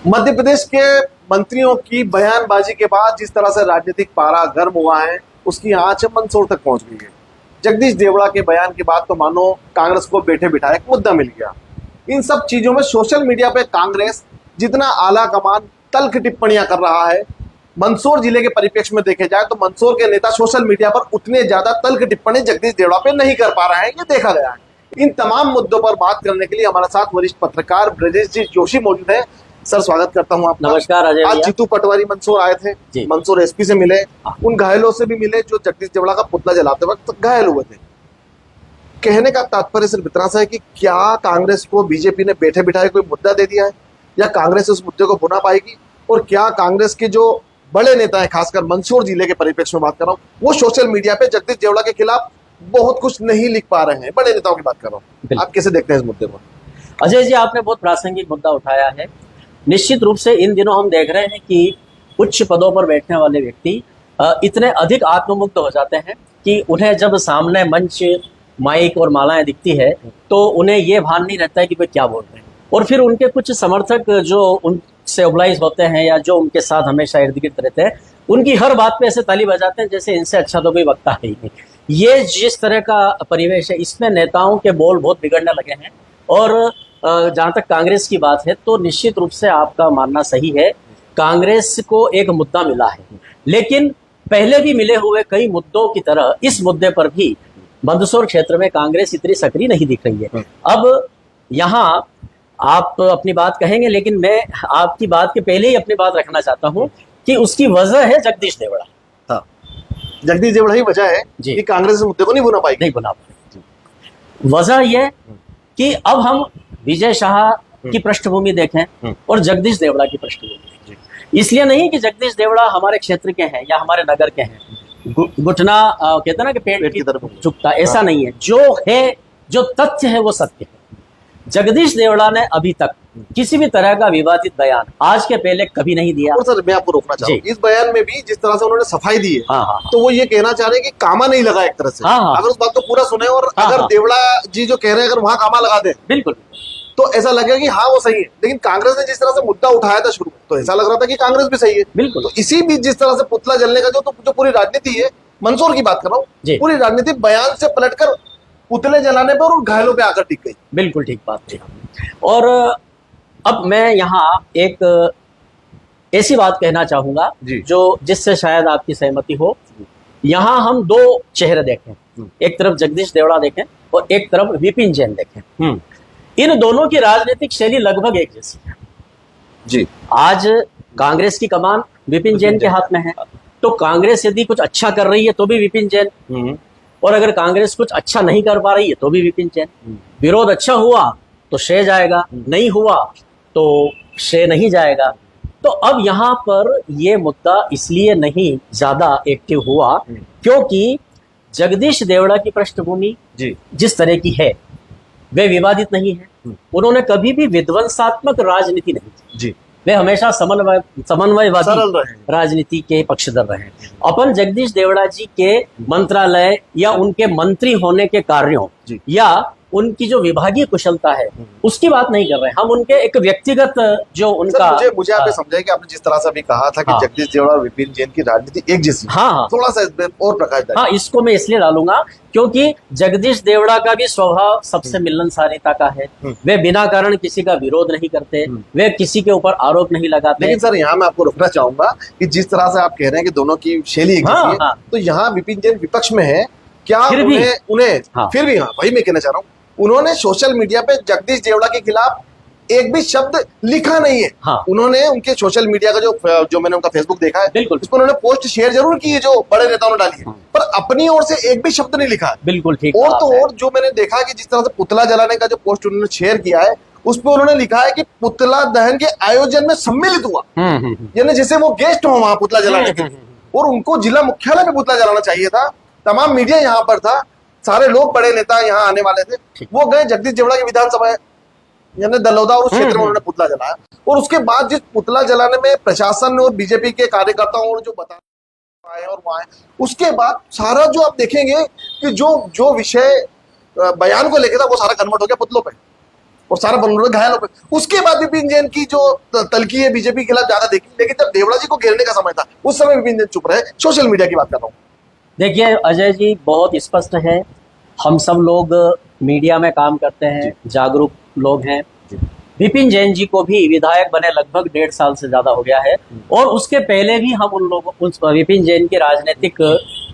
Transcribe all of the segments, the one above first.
मध्य प्रदेश के मंत्रियों की बयानबाजी के बाद जिस तरह से राजनीतिक पारा गर्म हुआ है, उसकी आंच मंदसौर तक पहुंच गई है। जगदीश देवड़ा के बयान के बाद तो मानो कांग्रेस को बैठे बिठाए एक मुद्दा मिल गया। इन सब चीजों में सोशल मीडिया पे कांग्रेस जितना आला कमान तल्ख टिप्पणियां कर रहा है, मंदसौर जिले के परिप्रेक्ष्य में देखे जाए तो मंदसौर के नेता सोशल मीडिया पर उतने ज्यादा तल्ख टिप्पणी जगदीश देवड़ा पे नहीं कर पा रहे हैं, ये देखा गया है। इन तमाम मुद्दों पर बात करने के लिए हमारे साथ वरिष्ठ पत्रकार ब्रजेश जी जोशी मौजूद है। सर, स्वागत करता हूं आपका। नमस्कार अजय। आज जीतू पटवारी मंदसौर आए थे, मंदसौर एसपी से मिले, उन घायलों से भी मिले जो जगदीश देवड़ा का पुतला जलाते वक्त घायल हुए थे। कहने का तात्पर्य सिर्फ इतना सा है कि क्या कांग्रेस को बीजेपी ने बैठे बिठाए कोई मुद्दा दे दिया है या कांग्रेस उस मुद्दे को भुना पाएगी, और क्या कांग्रेस के जो बड़े नेता है, खासकर मंदसौर जिले के परिप्रेक्ष्य में बात कर रहा हूँ, वो सोशल मीडिया पे जगदीश देवड़ा के खिलाफ बहुत कुछ नहीं लिख पा रहे हैं। बड़े नेताओं की बात कर रहा हूँ, आप कैसे देखते हैं इस मुद्दे को? अजय जी, आपने बहुत प्रासंगिक मुद्दा उठाया है। निश्चित रूप से इन दिनों हम देख रहे हैं कि उच्च पदों पर बैठने वाले व्यक्ति इतने अधिक आत्ममुग्ध हो जाते हैं कि उन्हें जब सामने मंच, माइक और मालाएं दिखती है तो उन्हें ये भान नहीं रहता है कि वे क्या बोल रहे हैं, और फिर उनके कुछ समर्थक जो उनसे ओबलाइज होते हैं या जो उनके साथ हमेशा इर्द गिर्द रहते हैं, उनकी हर बात पे ऐसे ताली बजाते हैं जैसे इनसे अच्छा तो कोई वक्ता है ही नहीं। ये जिस तरह का परिवेश है, इसमें नेताओं के बोल बहुत बिगड़ने लगे हैं। और जहाँ तक कांग्रेस की बात है तो निश्चित रूप से आपका मानना सही है, कांग्रेस को एक मुद्दा मिला है, लेकिन पहले भी मिले हुए कई मुद्दों की तरह इस मुद्दे पर भी मंदसौर क्षेत्र में कांग्रेस इतनी सक्रिय नहीं दिख रही है। अब यहाँ आप अपनी बात कहेंगे, लेकिन मैं आपकी बात के पहले ही अपनी बात रखना चाहता हूँ कि उसकी वजह है जगदीश देवड़ा। हाँ, जगदीश देवड़ा ही वजह है कि कांग्रेस इस मुद्दे को नहीं भुना पाई। वजह यह कि अब हम विजय शाह की पृष्ठभूमि देखें और जगदीश देवड़ा की पृष्ठभूमि देखें। इसलिए नहीं कि जगदीश देवड़ा हमारे क्षेत्र के हैं या हमारे नगर के हैं, घुटना कहते हैं ना कि पेट की तरफ झुकता, ऐसा नहीं है। जो है, जो तथ्य है वो सत्य है। जगदीश देवड़ा ने अभी तक किसी भी तरह का विवादित बयान आज के पहले कभी नहीं दिया। और सर, मैं आपको रोकना चाहूंगा, इस बयान में भी जिस तरह से उन्होंने सफाई दी है, तो वो ये कहना चाह रहे हैं कि कामा नहीं लगा एक तरह से। अगर उस बात को पूरा सुने और अगर देवड़ा जी जो कह रहे हैं अगर वहां कामा लगा दे, बिल्कुल, तो ऐसा लगेगा कि हाँ वो सही है। लेकिन कांग्रेस ने जिस तरह से मुद्दा उठाया था शुरू में, तो ऐसा लग रहा था कि कांग्रेस भी सही है। बिल्कुल। तो इसी बीच जिस तरह से पुतला जलने का जो पूरी राजनीति है, मंदसौर की बात कर रहा हूँ, पूरी राजनीति बयान से पलटकर पुतले जलाने पर और घायलों पे आकर टिक गई। बिल्कुल ठीक बात थी। और अब मैं यहाँ एक ऐसी बात कहना चाहूंगा जो जिससे शायद आपकी सहमति हो। यहाँ हम दो चेहरे देखें, एक तरफ जगदीश देवड़ा देखें और एक तरफ विपिन जैन देखें। इन दोनों की राजनीतिक शैली लगभग एक जैसी है जी। आज कांग्रेस की कमान विपिन जैन के हाथ में है, तो कांग्रेस यदि कुछ अच्छा कर रही है तो भी विपिन जैन, और अगर कांग्रेस कुछ अच्छा नहीं कर पा रही है तो भी विपिन जैन। विरोध अच्छा हुआ तो श्रेय जाएगा, नहीं हुआ तो श्रेय नहीं जाएगा। तो अब यहाँ पर ये मुद्दा इसलिए नहीं ज्यादा एक्टिव हुआ क्योंकि जगदीश देवड़ा की पृष्ठभूमि जिस तरह की है वे विवादित नहीं है। उन्होंने कभी भी विध्वंसात्मक राजनीति नहीं की, वे हमेशा समन्वयवादी राजनीति के पक्षधर रहे। अपन जगदीश देवड़ा जी के मंत्रालय या उनके मंत्री होने के कार्यों या उनकी जो विभागीय कुशलता है उसकी बात नहीं कर रहे हैं हम, उनके एक व्यक्तिगत जो उनका। मुझे आपने समझाया कि आपने जिस तरह से भी कहा था कि जगदीश देवड़ा और विपिन जैन की राजनीति एक जैसी, थोड़ा सा और प्रकाश डालिए। हाँ, इसको मैं इसलिए डालूंगा क्योंकि जगदीश देवड़ा का भी स्वभाव सबसे मिलनसारिता का है। वे बिना कारण किसी का विरोध नहीं करते, वे किसी के ऊपर आरोप नहीं लगाते। लेकिन सर, यहाँ मैं आपको रोकना चाहूंगा कि जिस तरह से आप कह रहे हैं कि दोनों की शैली एक जैसी है, तो यहाँ विपिन जैन विपक्ष में है, क्या उन्हें फिर भी, हाँ वही मैं कहना चाह रहा हूँ, उन्होंने सोशल मीडिया पे जगदीश देवड़ा के खिलाफ एक भी शब्द लिखा नहीं है। उन्होंने उनके सोशल मीडिया का जो मैंने उनका फेसबुक देखा है, बिल्कुल, उस पर उन्होंने पोस्ट शेयर जरूर की है जो बड़े नेताओं ने डाली है, पर अपनी ओर से एक भी शब्द नहीं लिखा है। बिल्कुल ठीक। और तो और जो मैंने देखा कि जिस तरह से पुतला जलाने का जो पोस्ट उन्होंने शेयर किया है, उस पर उन्होंने लिखा है कि पुतला दहन के आयोजन में सम्मिलित हुआ, यानी जैसे वो गेस्ट हो वहां पुतला जलाने के, और उनको जिला मुख्यालय में पुतला जलाना चाहिए था। तमाम मीडिया यहाँ पर था, सारे लोग बड़े नेता यहाँ आने वाले थे, वो गए जगदीश देवड़ा की विधानसभा यानी दलौदा और उस क्षेत्र में उन्होंने पुतला जलाया। और उसके बाद जिस पुतला जलाने में प्रशासन और बीजेपी के कार्यकर्ताओं और जो बता आए और वहां, उसके बाद सारा जो आप देखेंगे कि जो विषय बयान को लेकर था वो सारा कन्वर्ट हो गया पुतलों पे। और सारा बंगलुरु घायल हो गए। उसके बाद विपिन जैन की जो तलकी है बीजेपी के खिलाफ ज्यादा देखी, लेकिन जब देवड़ा जी को घेरने का समय था उस समय विपिन जैन चुप रहे। सोशल मीडिया की बात कर रहा हूँ। देखिए अजय जी, बहुत स्पष्ट है, हम सब लोग मीडिया में काम करते हैं, जागरूक लोग हैं। विपिन जैन जी को भी विधायक बने लगभग 1.5 साल से ज्यादा हो गया है, और उसके पहले भी हम उन विपिन जैन की राजनीतिक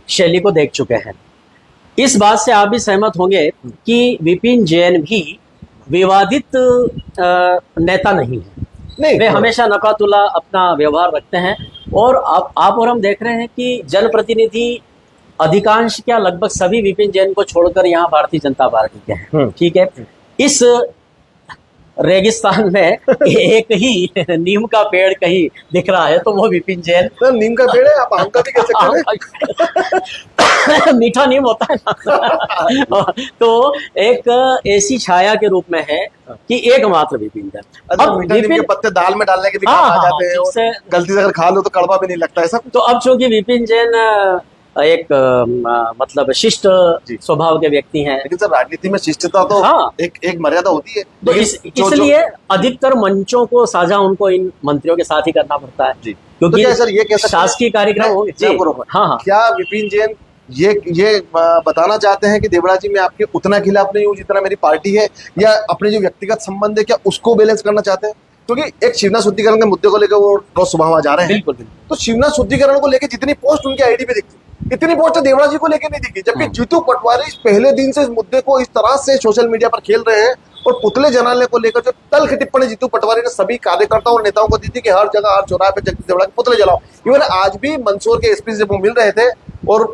शैली को देख चुके हैं। इस बात से आप भी सहमत होंगे कि विपिन जैन भी विवादित नेता नहीं है। वे हमेशा नकातुल्ला अपना व्यवहार रखते हैं, और आप और हम देख रहे हैं कि जनप्रतिनिधि अधिकांश क्या लगभग सभी विपिन जैन को छोड़कर यहाँ भारतीय जनता पार्टी के हैं। ठीक है, इस रेगिस्तान में एक ही नीम का पेड़ कहीं दिख रहा है तो वो विपिन जैन। तो नीम का पेड़ है, आप आम का भी कह सकते हैं। मीठा नीम होता है ना। तो एक ऐसी छाया के रूप में है कि एकमात्र विपिन जैन। अब मीठा नीम के पत्ते दाल में डालने के भी काम आ जाते हैं, और गलती से अगर खा लो तो कड़वा भी नहीं लगता है सब। तो अब चूंकि विपिन जैन एक मतलब शिष्ट स्वभाव के व्यक्ति हैं, लेकिन सर राजनीति में शिष्टता तो एक मर्यादा होती है, तो इसलिए अधिकतर मंचों को साझा उनको इन मंत्रियों के साथ ही करना पड़ता है जी। क्योंकि तो सर ये कैसे शासकीय कार्यक्रम होंगे। क्या विपिन जैन ये बताना चाहते हैं कि देवड़ा जी मैं आपके उतना खिलाफ नहीं हूँ जितना मेरी पार्टी है, या अपने जो व्यक्तिगत संबंध है क्या उसको बैलेंस करना चाहते हैं? क्योंकि एक शिवना शुद्धिकरण के मुद्दे को लेकर वो रोज सुबह वहां जा रहे हैं। बिल्कुल। तो शिवना शुद्धिकरण को लेकर जितनी पोस्ट उनकी आईडी पे दिखती, इतनी पोस्ट देवड़ा जी को लेकर नहीं दिखी, जबकि जीतू पटवारी इस पहले दिन से इस मुद्दे को इस तरह से सोशल मीडिया पर खेल रहे हैं, और पुतले जलाने को लेकर जो तल्ख टिप्पणी जीतू पटवारी ने सभी कार्यकर्ताओं और नेताओं को दी थी कि हर जगह हर चौराहे पे जगदीश देवड़ा के पुतले जलाओ। इवन आज भी मंदसौर के एसपी से वो मिल रहे थे, और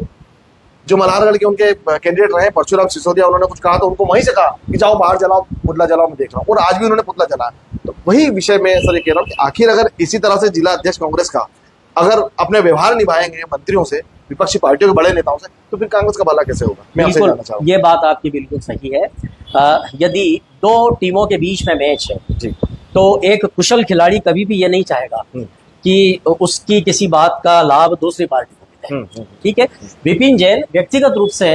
जो मल्हारगढ़ के उनके कैंडिडेट रहे परशुराम सिसोदिया, उन्होंने कुछ कहा तो उनको वहीं से कहा कि जाओ बाहर जलाओ, पुतला जलाओ, मैं देख रहा हूँ, और आज भी उन्होंने पुतला जलाया। तो वही विषय में सर ये कह रहा हूँ कि आखिर अगर इसी तरह से जिला अध्यक्ष कांग्रेस का अगर अपने व्यवहार निभाएंगे मंत्रियों से, विपक्षी पार्टियों के बड़े नेताओं से, तो फिर कांग्रेस का भला कैसे होगा? मैं आपसे जानना चाहूंगा। ये बात आपकी बिल्कुल सही है। यदि दो टीमों के बीच में मैच है जी, तो एक कुशल खिलाड़ी कभी भी ये नहीं चाहेगा कि उसकी किसी बात का लाभ दूसरी पार्टी को मिले। ठीक है, विपिन जैन व्यक्तिगत रूप से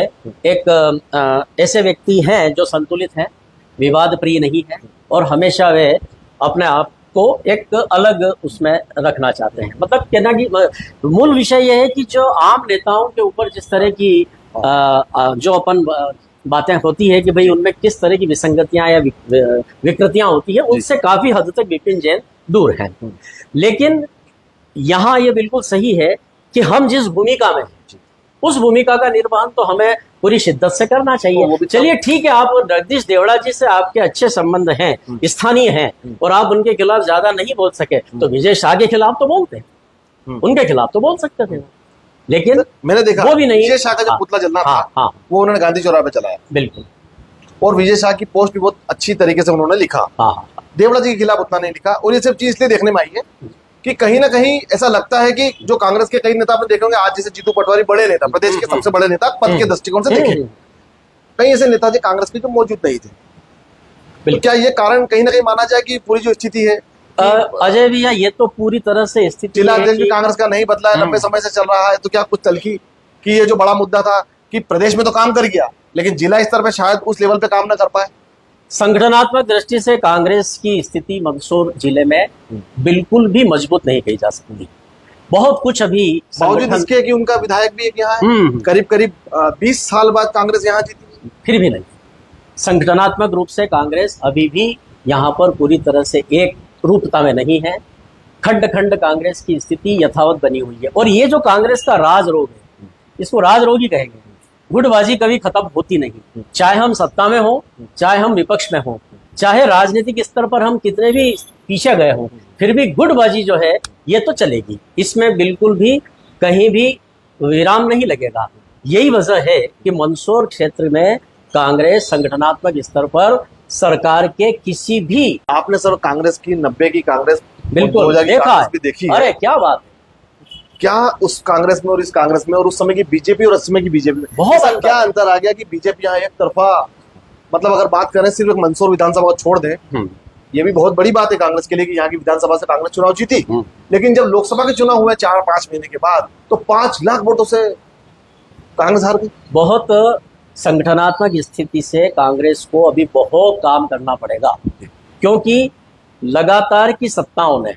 एक ऐसे व्यक्ति हैं जो संतुलित हैं, विवाद प्रिय नहीं है, और हमेशा वे अपने आप को एक अलग उसमें रखना चाहते हैं। मतलब कहना कि मूल विषय यह है कि जो आम नेताओं के ऊपर जिस तरह की जो अपन बातें होती है कि भाई उनमें किस तरह की विसंगतियां या विकृतियां होती है, उससे काफी हद तक विपिन जैन दूर हैं। लेकिन यहाँ ये बिल्कुल सही है कि हम जिस भूमिका में हैं उस भूमिका का निर्वहन तो हमें पूरी शिद्दत से करना चाहिए। चलिए ठीक है, आप जगदीश देवड़ा जी से आपके अच्छे संबंध हैं, स्थानीय हैं, और आप उनके खिलाफ ज्यादा नहीं बोल सके, तो विजय शाह के खिलाफ तो बोलते हैं, उनके खिलाफ तो बोल सकते थे, लेकिन मैंने देखा वो भी नहीं। विजय शाह का जो पुतला जलना था वो उन्होंने गांधी चौराहे पे चलाया। बिल्कुल। और विजय शाह की पोस्ट भी बहुत अच्छी तरीके से उन्होंने लिखा। देवड़ा जी के खिलाफ उतना नहीं लिखा। और ये सब चीज इसलिए देखने में आई है कि कहीं ना कहीं ऐसा लगता है कि जो कांग्रेस के कई नेता आपने देखे होंगे, आज जैसे जीतू पटवारी बड़े नेता, प्रदेश के सबसे बड़े नेता पद के दृष्टिकोण से देखे, कई ऐसे नेता थे कांग्रेस के जो मौजूद नहीं थे। क्या ये कारण कहीं ना कहीं माना जाए कि पूरी जो स्थिति है अजय भैया, ये तो पूरी तरह से स्थिति जिला अध्यक्ष भी कांग्रेस का नहीं बदला है, लंबे समय से चल रहा है, तो क्या कुछ तलखी कि ये जो बड़ा मुद्दा था कि प्रदेश में तो काम कर गया लेकिन जिला स्तर पे शायद उस लेवल पे काम ना कर पाए? संगठनात्मक दृष्टि से कांग्रेस की स्थिति मंदसौर जिले में बिल्कुल भी मजबूत नहीं कही जा सकती। बहुत कुछ अभी बावजूद इसके कि उनका विधायक भी एक यहाँ है, करीब करीब 20 साल बाद कांग्रेस यहाँ जीती, फिर भी नहीं। संगठनात्मक रूप से कांग्रेस अभी भी यहाँ पर पूरी तरह से एक रूपता में नहीं है। खंड खंड कांग्रेस की स्थिति यथावत बनी हुई है। और ये जो कांग्रेस का राजरोग है, इसको राजरोग ही कहेंगे। गुटबाजी कभी खत्म होती नहीं, चाहे हम सत्ता में हो, चाहे हम विपक्ष में हो, चाहे राजनीतिक स्तर पर हम कितने भी पीछे गए हों, फिर भी गुटबाजी जो है ये तो चलेगी। इसमें बिल्कुल भी कहीं भी विराम नहीं लगेगा। यही वजह है कि मंदसौर क्षेत्र में कांग्रेस संगठनात्मक स्तर पर सरकार के किसी भी, आपने सर कांग्रेस की 90 की कांग्रेस बिल्कुल देखा है, देखी? अरे क्या बात है। क्या उस कांग्रेस में और इस कांग्रेस में और उस समय की बीजेपी और इस समय की बीजेपी में बहुत क्या अंतर आ गया कि बीजेपी यहाँ एक तरफा, मतलब अगर बात करें सिर्फ एक मंदसौर विधानसभा छोड़ दें, ये भी बहुत बड़ी बात है कांग्रेस के लिए कि यहाँ की विधानसभा से कांग्रेस चुनाव जीती, लेकिन जब लोकसभा के चुनाव हुए 4-5 महीने के बाद तो 5 लाख वोटों से कांग्रेस हार गई। बहुत संगठनात्मक स्थिति से कांग्रेस को अभी बहुत काम करना पड़ेगा, क्योंकि लगातार की सत्ताओं ने,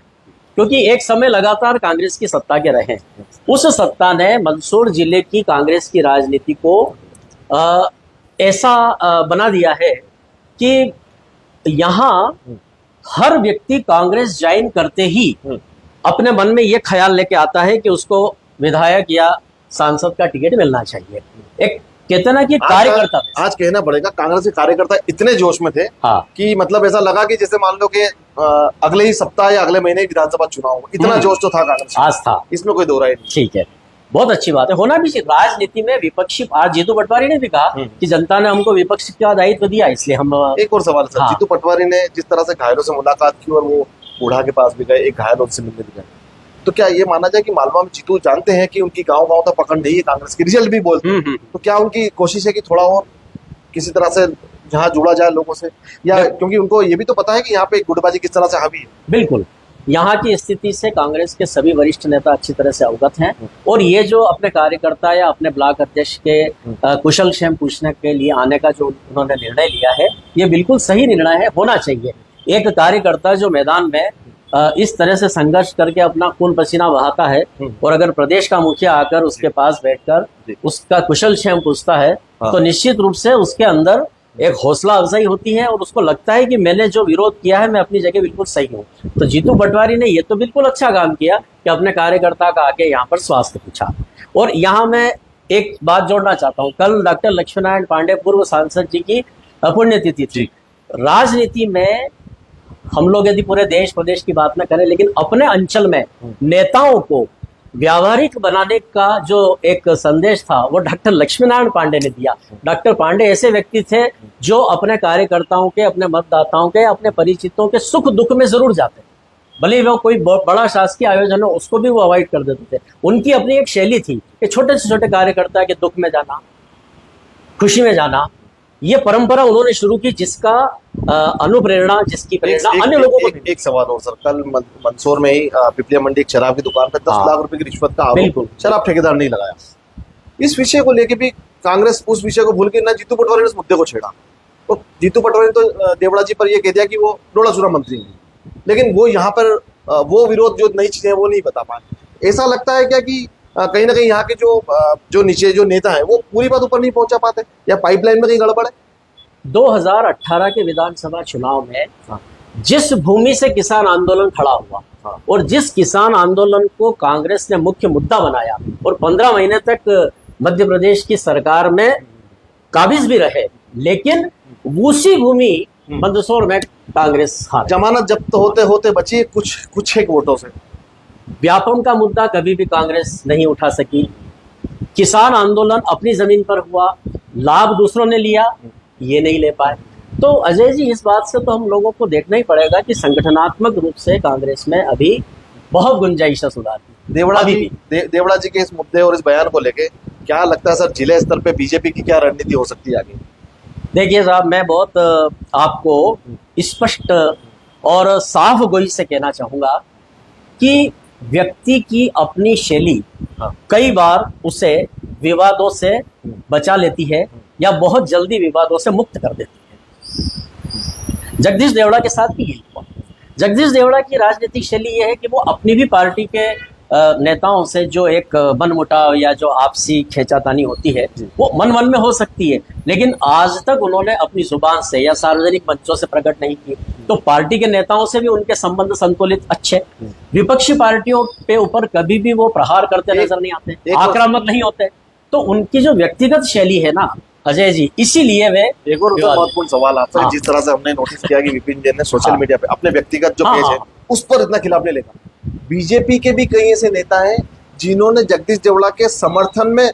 क्योंकि एक समय लगातार कांग्रेस की सत्ता के रहे, उस सत्ता ने मंदसौर जिले की कांग्रेस की राजनीति को ऐसा बना दिया है कि यहाँ हर व्यक्ति कांग्रेस ज्वाइन करते ही अपने मन में ये ख्याल लेके आता है कि उसको विधायक या सांसद का टिकट मिलना चाहिए। एक कहते ना कि कार्यकर्ता, आज कहना पड़ेगा कांग्रेस के कार्यकर्ता इतने जोश में थे कि मतलब ऐसा लगा कि जैसे मान लो कि अगले ही सप्ताह या अगले महीने विधानसभा चुनाव, इतना जोश तो था कांग्रेस, आज था, इसमें कोई दो राय नहीं। ठीक है, बहुत अच्छी बात है, होना भी चाहिए राजनीति में। विपक्षी, आज जीतू पटवारी ने भी कहा कि जनता ने हमको विपक्ष का दायित्व दिया, इसलिए हम। एक और सवाल सर, जीतू पटवारी ने जिस तरह से घायलों से मुलाकात की और वो बूढ़ा के पास भी गए, एक घायल उनसे मिलने भी गए, तो क्या ये माना जाए कि मालवा में जीतू जानते हैं कि उनकी गांव तक पकड़ नहीं है कांग्रेस की, रिजल्ट भी बोलते हैं, तो क्या उनकी कोशिश है कि थोड़ा और किसी तरह से जहां जुड़ा जाए लोगों से, या क्योंकि उनको ये भी तो पता है कि यहाँ पे गुटबाजी किस तरह से हावी है? बिल्कुल, यहाँ की स्थिति से कांग्रेस के सभी वरिष्ठ नेता अच्छी तरह से अवगत हैं, और ये जो अपने कार्यकर्ता या अपने ब्लॉक अध्यक्ष के कुशल क्षेम पूछने के लिए आने का जो उन्होंने निर्णय लिया है, ये बिल्कुल सही निर्णय है, होना चाहिए। एक कार्यकर्ता जो मैदान में इस तरह से संघर्ष करके अपना खून पसीना बहाता है, और अगर प्रदेश का मुखिया आकर उसके पास बैठकर उसका कुशल क्षेम पूछता है, तो निश्चित रूप से उसके अंदर एक हौसला अफजाई होती है, और उसको लगता है कि मैंने जो विरोध किया है मैं अपनी जगह बिल्कुल सही हूँ। तो जीतू पटवारी ने ये तो बिल्कुल अच्छा काम किया कि अपने कार्यकर्ता का आके यहाँ पर स्वास्थ्य पूछा। और यहाँ मैं एक बात जोड़ना चाहता हूँ, कल डॉक्टर लक्ष्मीनारायण पांडे पूर्व सांसद जी की पुण्यतिथि थी। राजनीति में हम लोग यदि पूरे देश प्रदेश की बात न करें, लेकिन अपने अंचल में नेताओं को व्यावहारिक बनाने का जो एक संदेश था वो डॉक्टर लक्ष्मीनारायण पांडे ने दिया। डॉक्टर पांडे ऐसे व्यक्ति थे जो अपने कार्यकर्ताओं के, अपने मतदाताओं के, अपने परिचितों के सुख दुख में जरूर जाते, भले वो कोई बड़ा शासकीय आयोजन हो उसको भी वो अवॉइड कर देते थे। उनकी अपनी एक शैली थी कि छोटे से छोटे कार्यकर्ता के दुख में जाना, खुशी में जाना, ये परंपरा उन्होंने शुरू की, जिसका अनुप्रेरणा, जिसकी प्रेरणा अन्य लोगों को। एक सवाल और सर, कल मंदसौर में ही पिपलिया मंडी एक शराब की दुकान पर 10 लाख रुपए की रिश्वत का आरोप शराब ठेकेदार नहीं लगाया। इस विषय को लेके भी कांग्रेस उस विषय को भूल के ना जीतू पटवारी ने इस मुद्दे को छेड़ा, तो जीतू पटवारी ने तो देवड़ा जी पर यह कह दिया कि वो लोड़ासुरा मंत्री हैं, लेकिन वो यहाँ पर वो विरोध जो नई चीजें वो नहीं बता पाए। ऐसा लगता है क्या कि कहीं ना कहीं यहाँ के जो नीचे जो नेता है वो पूरी बात ऊपर नहीं पहुंचा पाते, या पाइपलाइन में कहीं गड़बड़ है? 2018 के विधानसभा चुनाव में जिस भूमि से किसान आंदोलन खड़ा हुआ और जिस किसान आंदोलन को कांग्रेस ने मुख्य मुद्दा बनाया और 15 महीने तक मध्य प्रदेश की सरकार में काबिज भी रहे, लेकिन उसी भूमि मंदसौर में कांग्रेस हार। जमानत जब्त होते होते बची कुछ एक वोटों से। व्यापम का मुद्दा कभी भी कांग्रेस नहीं उठा सकी। किसान आंदोलन अपनी जमीन पर हुआ, लाभ दूसरों ने लिया, ये नहीं ले पाए। तो अजय जी, इस बात से तो हम लोगों को देखना ही पड़ेगा कि संगठनात्मक रूप से कांग्रेस में अभी बहुत गुंजाइश है सुधार की। देवड़ा जी के इस मुद्दे और इस बयान को लेके क्या लगता है सर, जिले स्तर पे बीजेपी की क्या रणनीति हो सकती है आगे? देखिए साहब, मैं बहुत आपको स्पष्ट और साफ गोई से कहना चाहूंगा कि व्यक्ति की अपनी शैली कई बार उसे विवादों से बचा लेती है या बहुत जल्दी विवादों से मुक्त कर देती है। जगदीश देवड़ा के साथ भी यही हुआ। जगदीश देवड़ा की राजनीतिक शैली यह है कि वो अपनी भी पार्टी के नेताओं से जो एक मनमुटाव या जो आपसी खींचातानी होती है वो मन मन में हो सकती है, लेकिन आज तक उन्होंने अपनी जुबान से या सार्वजनिक मंचों से प्रकट नहीं की। तो पार्टी के नेताओं से भी उनके संबंध संतुलित अच्छे, विपक्षी पार्टियों पे ऊपर कभी भी वो प्रहार करते नजर नहीं आते, आक्रामक नहीं होते। तो उनकी जो व्यक्तिगत शैली है ना अजय जी, इसीलिए वे। एक और महत्वपूर्ण सवाल आपसे, जिस तरह से हमने नोटिस किया कि विपिन जैन ने सोशल मीडिया पे अपने व्यक्तिगत जो पेज है उस पर इतना खिलाफ नहीं लेगा। बीजेपी के भी कई ऐसे नेता हैं जिन्होंने जगदीश देवड़ा के समर्थन में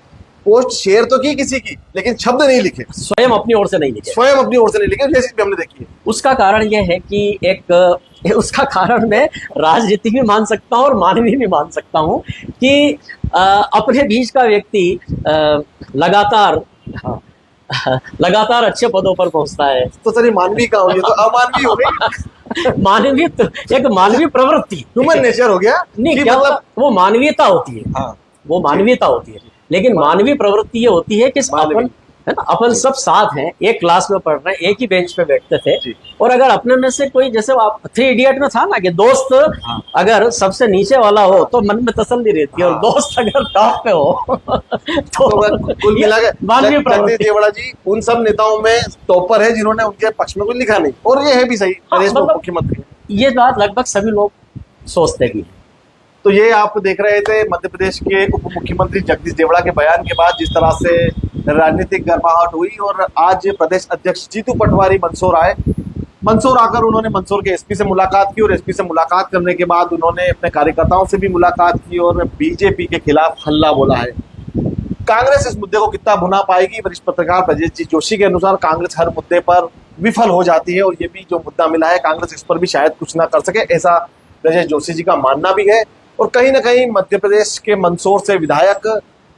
पोस्ट शेयर तो की किसी की, लेकिन शब्द नहीं लिखे, स्वयं अपनी ओर से नहीं लिखे, हमने देखी है। उसका कारण यह है कि उसका कारण मैं राजनीति भी मान सकता हूँ और मानवीय भी मान सकता हूँ कि अपने बीच का व्यक्ति लगातार अच्छे पदों पर पहुंचता है। तो सर ये मानवीय का हो गया, तो अमानवीय हो गई। मानवीय एक मानवीय प्रवृत्ति, ह्यूमन नेचर हो गया। नहीं, क्या मतलब वो मानवीयता होती है। वो मानवीयता होती है, लेकिन मानवीय प्रवृत्ति ये होती है कि है ना, अपन सब साथ हैं, एक क्लास में पढ़ रहे हैं, एक ही बेंच पे बैठते थे। जी। और अगर अपने में से कोई, जैसे आप 3 इडियट में था ना कि दोस्त अगर सबसे नीचे वाला हो तो मन में तसल्ली रहती है, और दोस्त अगर टॉप पे हो तो कुल मिला के जगदीश देवड़ा जी उन सब नेताओं में टॉपर है जिन्होंने उनके पक्ष में कुछ लिखा नहीं, और ये है भी सही, प्रदेश में मुख्यमंत्री। ये बात लगभग सभी लोग सोचते भी। तो ये आप देख रहे थे मध्य प्रदेश के उप मुख्यमंत्री जगदीश देवड़ा के बयान के बाद जिस तरह से राजनीतिक गर्माहट हुई, और आज प्रदेश अध्यक्ष जीतू पटवारी मंदसौर आए। मंदसौर आकर उन्होंने मंदसौर के एसपी से मुलाकात की, और एसपी से मुलाकात करने के बाद उन्होंने अपने कार्यकर्ताओं से भी मुलाकात की और बीजेपी के खिलाफ हल्ला बोला है। कांग्रेस इस मुद्दे को कितना भुना पाएगी, वरिष्ठ पत्रकार ब्रजेश जी जोशी के अनुसार कांग्रेस हर मुद्दे पर विफल हो जाती है, और ये भी जो मुद्दा मिला है कांग्रेस इस पर भी शायद कुछ ना कर सके, ऐसा ब्रजेश जोशी जी का मानना भी है। और कहीं ना कहीं मध्य प्रदेश के मंदसौर से विधायक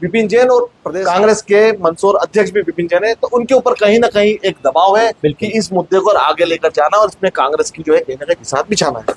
विपिन जैन और प्रदेश कांग्रेस के मंदसौर अध्यक्ष भी विपिन जैन है, तो उनके ऊपर कहीं ना कहीं एक दबाव है कि इस मुद्दे को आगे लेकर जाना और इसमें कांग्रेस की जो है कहीं ना कहीं साथ बिछाना है।